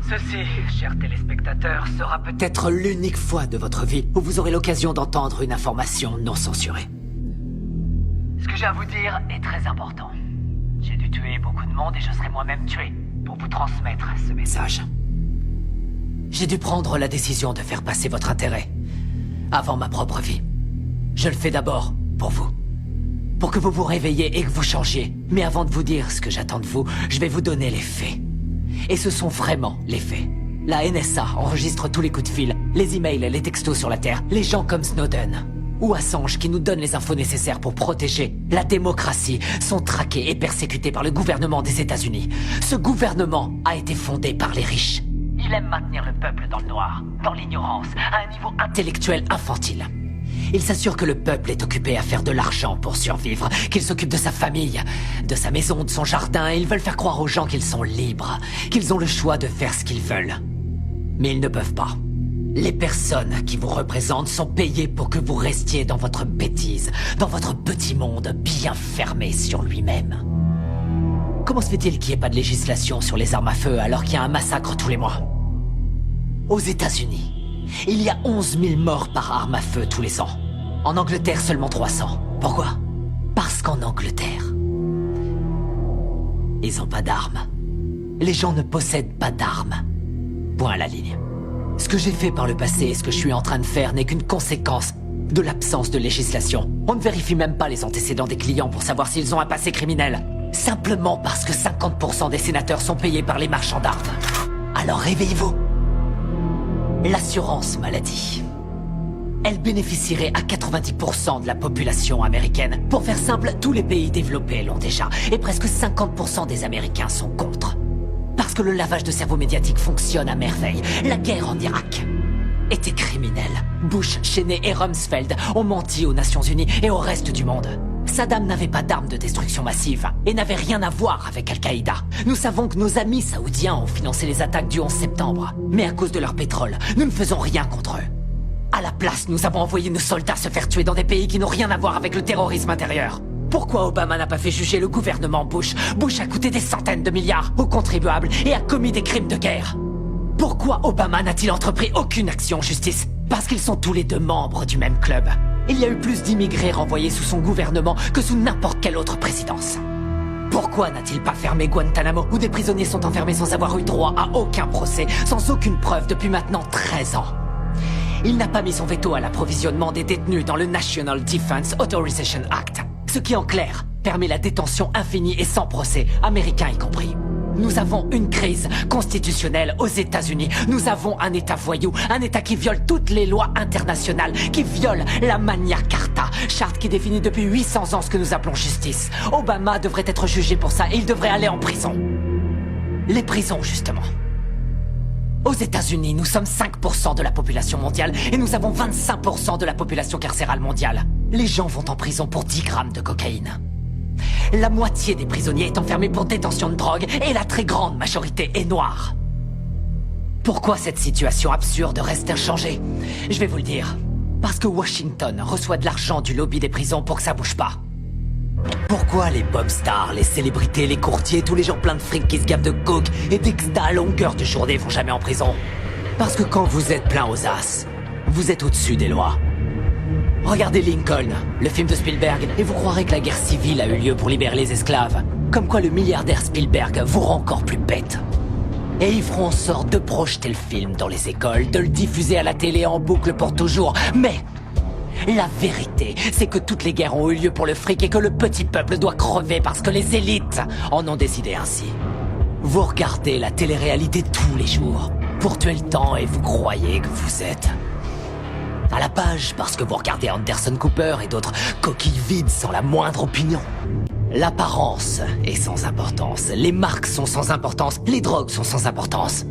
Ceci, chers téléspectateurs, sera peut-être l'unique fois de votre vie où vous aurez l'occasion d'entendre une information non censurée. Ce que j'ai à vous dire est très important. J'ai dû tuer beaucoup de monde et je serai moi-même tué pour vous transmettre ce message. J'ai dû prendre la décision de faire passer votre intérêt avant ma propre vie. Je le fais d'abord pour vous. Pour que vous vous réveilliez et que vous changiez. Mais avant de vous dire ce que j'attends de vous, je vais vous donner les faits. Et ce sont vraiment les faits. La NSA enregistre tous les coups de fil, les emails, les textos sur la Terre, les gens comme Snowden ou Assange qui nous donnent les infos nécessaires pour protéger la démocratie sont traqués et persécutés par le gouvernement des États-Unis. Ce gouvernement a été fondé par les riches. Il aime maintenir le peuple dans le noir, dans l'ignorance, à un niveau intellectuel infantile. Il s'assure que le peuple est occupé à faire de l'argent pour survivre, qu'il s'occupe de sa famille, de sa maison, de son jardin, et ils veulent faire croire aux gens qu'ils sont libres, qu'ils ont le choix de faire ce qu'ils veulent. Mais ils ne peuvent pas. Les personnes qui vous représentent sont payées pour que vous restiez dans votre bêtise, dans votre petit monde bien fermé sur lui-même. Comment se fait-il qu'il n'y ait pas de législation sur les armes à feu alors qu'il y a un massacre tous les mois? Aux États-Unis, il y a 11 000 morts par arme à feu tous les ans. En Angleterre, seulement 300. Pourquoi? Parce qu'en Angleterre, ils n'ont pas d'armes. Les gens ne possèdent pas d'armes. Point à la ligne. Ce que j'ai fait par le passé et ce que je suis en train de faire n'est qu'une conséquence de l'absence de législation. On ne vérifie même pas les antécédents des clients pour savoir s'ils ont un passé criminel. Simplement parce que 50% des sénateurs sont payés par les marchands d'armes. Alors réveillez-vous. L'assurance maladie. Elle bénéficierait à 90% de la population américaine. Pour faire simple, tous les pays développés l'ont déjà. Et presque 50% des Américains sont contre. Parce que le lavage de cerveau médiatique fonctionne à merveille. La guerre en Irak était criminelle. Bush, Cheney et Rumsfeld ont menti aux Nations Unies et au reste du monde. Saddam n'avait pas d'armes de destruction massive et n'avait rien à voir avec Al-Qaïda. Nous savons que nos amis saoudiens ont financé les attaques du 11 septembre. Mais à cause de leur pétrole, nous ne faisons rien contre eux. À la place, nous avons envoyé nos soldats se faire tuer dans des pays qui n'ont rien à voir avec le terrorisme intérieur. Pourquoi Obama n'a pas fait juger le gouvernement Bush? Bush a coûté des centaines de milliards aux contribuables et a commis des crimes de guerre. Pourquoi Obama n'a-t-il entrepris aucune action en justice? Parce qu'ils sont tous les deux membres du même club. Il y a eu plus d'immigrés renvoyés sous son gouvernement que sous n'importe quelle autre présidence. Pourquoi n'a-t-il pas fermé Guantanamo, où des prisonniers sont enfermés sans avoir eu droit à aucun procès, sans aucune preuve depuis maintenant 13 ans? Il n'a pas mis son veto à l'approvisionnement des détenus dans le National Defense Authorization Act, ce qui en clair permet la détention infinie et sans procès, américains y compris. Nous avons une crise constitutionnelle aux États-Unis. Nous avons un État voyou, un État qui viole toutes les lois internationales, qui viole la Magna Carta, charte qui définit depuis 800 ans ce que nous appelons justice. Obama devrait être jugé pour ça et il devrait aller en prison. Les prisons, justement. Aux États-Unis, nous sommes 5% de la population mondiale et nous avons 25% de la population carcérale mondiale. Les gens vont en prison pour 10 grammes de cocaïne. La moitié des prisonniers est enfermée pour détention de drogue et la très grande majorité est noire. Pourquoi cette situation absurde reste inchangée? Je vais vous le dire. Parce que Washington reçoit de l'argent du lobby des prisons pour que ça bouge pas. Pourquoi les pop stars, les célébrités, les courtiers, tous les gens pleins de fric qui se gavent de coke et d'exta à longueur de journée vont jamais en prison? Parce que quand vous êtes plein aux as, vous êtes au-dessus des lois. Regardez Lincoln, le film de Spielberg, et vous croirez que la guerre civile a eu lieu pour libérer les esclaves. Comme quoi le milliardaire Spielberg vous rend encore plus bête. Et ils feront en sorte de projeter le film dans les écoles, de le diffuser à la télé en boucle pour toujours. Mais la vérité, c'est que toutes les guerres ont eu lieu pour le fric et que le petit peuple doit crever parce que les élites en ont décidé ainsi. Vous regardez la télé-réalité tous les jours pour tuer le temps et vous croyez que vous êtes à la page parce que vous regardez Anderson Cooper et d'autres coquilles vides sans la moindre opinion. L'apparence est sans importance, les marques sont sans importance, les drogues sont sans importance.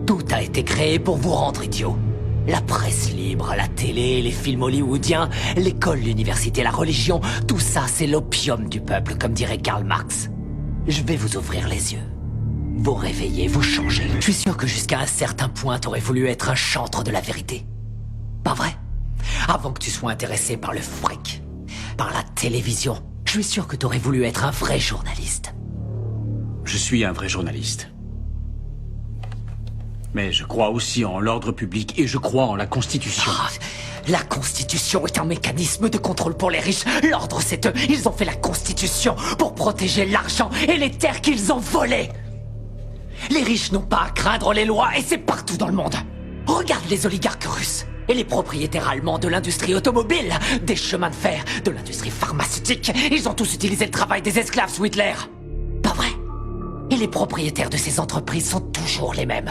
Tout a été créé pour vous rendre idiot. La presse libre, la télé, les films hollywoodiens, l'école, l'université, la religion, tout ça c'est l'opium du peuple, comme dirait Karl Marx. Je vais vous ouvrir les yeux. Vous réveiller, vous changer. Je suis sûr que jusqu'à un certain point t'aurais voulu être un chantre de la vérité. Pas vrai? Avant que tu sois intéressé par le fric, par la télévision, je suis sûr que t'aurais voulu être un vrai journaliste. Je suis un vrai journaliste. Mais je crois aussi en l'ordre public et je crois en la Constitution. Ah, la Constitution est un mécanisme de contrôle pour les riches. L'ordre, c'est eux. Ils ont fait la Constitution pour protéger l'argent et les terres qu'ils ont volées. Les riches n'ont pas à craindre les lois et c'est partout dans le monde. Regarde les oligarques russes et les propriétaires allemands de l'industrie automobile, des chemins de fer, de l'industrie pharmaceutique. Ils ont tous utilisé le travail des esclaves sous Hitler. Pas vrai? Et les propriétaires de ces entreprises sont toujours les mêmes.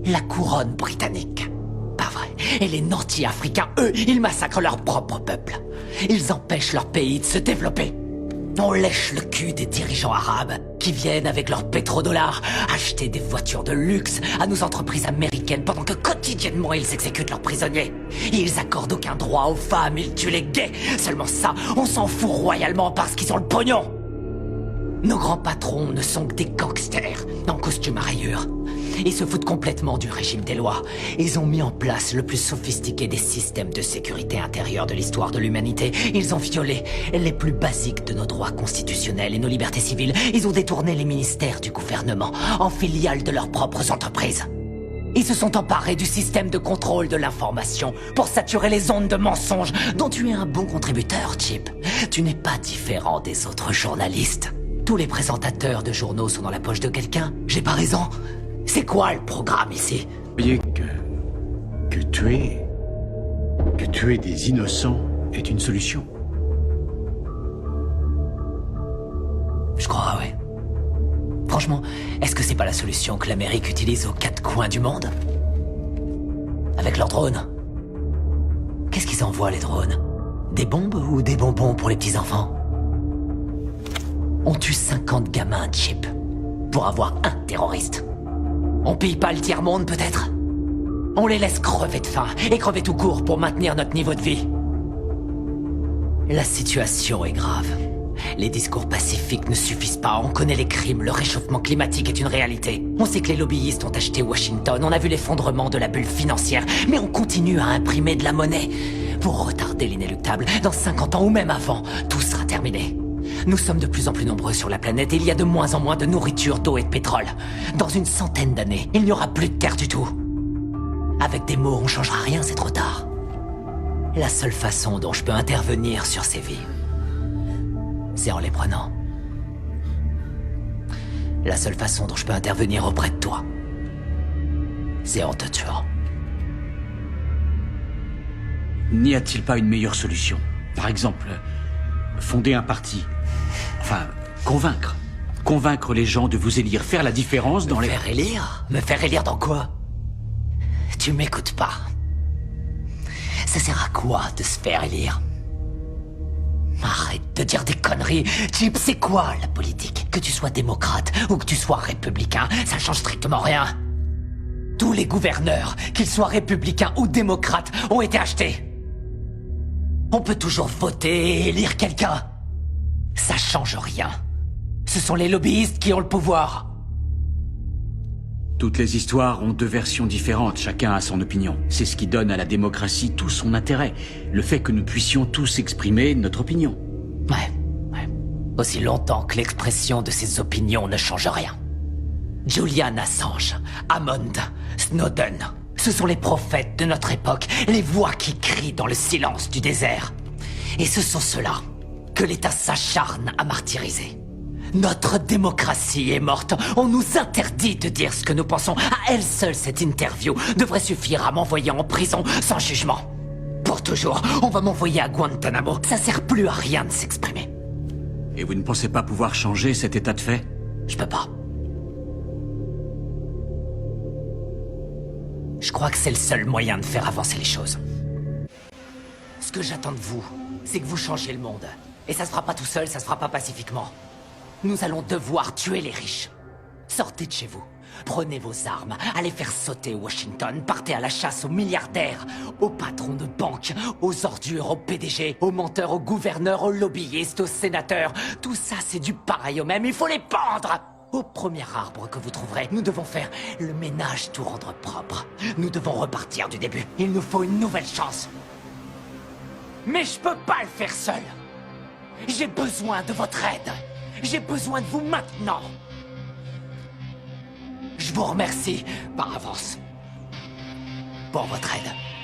La couronne britannique. Pas vrai. Et les nantis africains, eux, ils massacrent leur propre peuple. Ils empêchent leur pays de se développer. On lèche le cul des dirigeants arabes qui viennent avec leurs pétrodollars acheter des voitures de luxe à nos entreprises américaines pendant que quotidiennement ils exécutent leurs prisonniers. Ils accordent aucun droit aux femmes, ils tuent les gays. Seulement ça, on s'en fout royalement parce qu'ils ont le pognon. Nos grands patrons ne sont que des gangsters en costume à rayures. Ils se foutent complètement du régime des lois. Ils ont mis en place le plus sophistiqué des systèmes de sécurité intérieure de l'histoire de l'humanité. Ils ont violé les plus basiques de nos droits constitutionnels et nos libertés civiles. Ils ont détourné les ministères du gouvernement en filiales de leurs propres entreprises. Ils se sont emparés du système de contrôle de l'information pour saturer les ondes de mensonges dont tu es un bon contributeur, Chip. Tu n'es pas différent des autres journalistes. Tous les présentateurs de journaux sont dans la poche de quelqu'un. J'ai pas raison. C'est quoi le programme ici? Vous voyez que tuer des innocents est une solution. Je crois, oui. Franchement, est-ce que c'est pas la solution que l'Amérique utilise aux quatre coins du monde? Avec leurs drones. Qu'est-ce qu'ils envoient, les drones? Des bombes ou des bonbons pour les petits-enfants? On tue 50 gamins, Chip, pour avoir un terroriste. On pille pas le tiers-monde, peut-être? On les laisse crever de faim, et crever tout court pour maintenir notre niveau de vie. La situation est grave. Les discours pacifiques ne suffisent pas, on connaît les crimes, le réchauffement climatique est une réalité. On sait que les lobbyistes ont acheté Washington, on a vu l'effondrement de la bulle financière, mais on continue à imprimer de la monnaie. Pour retarder l'inéluctable, dans 50 ans ou même avant, tout sera terminé. Nous sommes de plus en plus nombreux sur la planète et il y a de moins en moins de nourriture, d'eau et de pétrole. Dans une centaine d'années, il n'y aura plus de terre du tout. Avec des mots, on changera rien, c'est trop tard. La seule façon dont je peux intervenir sur ces vies, c'est en les prenant. La seule façon dont je peux intervenir auprès de toi, c'est en te tuant. N'y a-t-il pas une meilleure solution? Par exemple, fonder un parti. Enfin, convaincre. Convaincre les gens de vous élire, faire la différence dans les... Me faire élire? Me faire élire dans quoi? Tu m'écoutes pas. Ça sert à quoi de se faire élire? Arrête de dire des conneries. Chip, c'est quoi la politique? Que tu sois démocrate ou que tu sois républicain, ça change strictement rien. Tous les gouverneurs, qu'ils soient républicains ou démocrates, ont été achetés. On peut toujours voter et élire quelqu'un. Ça change rien. Ce sont les lobbyistes qui ont le pouvoir. Toutes les histoires ont deux versions différentes, chacun a son opinion. C'est ce qui donne à la démocratie tout son intérêt. Le fait que nous puissions tous exprimer notre opinion. Ouais. Aussi longtemps que l'expression de ces opinions ne change rien. Julian Assange, Hammond, Snowden, ce sont les prophètes de notre époque, les voix qui crient dans le silence du désert. Et ce sont ceux-là que l'État s'acharne à martyriser. Notre démocratie est morte. On nous interdit de dire ce que nous pensons. À elle seule, cette interview devrait suffire à m'envoyer en prison sans jugement. Pour toujours, on va m'envoyer à Guantanamo. Ça sert plus à rien de s'exprimer. Et vous ne pensez pas pouvoir changer cet état de fait? Je peux pas. Je crois que c'est le seul moyen de faire avancer les choses. Ce que j'attends de vous, c'est que vous changiez le monde. Et ça se fera pas tout seul, ça se fera pas pacifiquement. Nous allons devoir tuer les riches. Sortez de chez vous. Prenez vos armes, allez faire sauter Washington, partez à la chasse aux milliardaires, aux patrons de banques, aux ordures, aux PDG, aux menteurs, aux gouverneurs, aux lobbyistes, aux sénateurs. Tout ça, c'est du pareil au même, il faut les pendre! Au premier arbre que vous trouverez, nous devons faire le ménage, tout rendre propre. Nous devons repartir du début. Il nous faut une nouvelle chance. Mais je peux pas le faire seul. J'ai besoin de votre aide. J'ai besoin de vous maintenant. Je vous remercie par avance pour votre aide.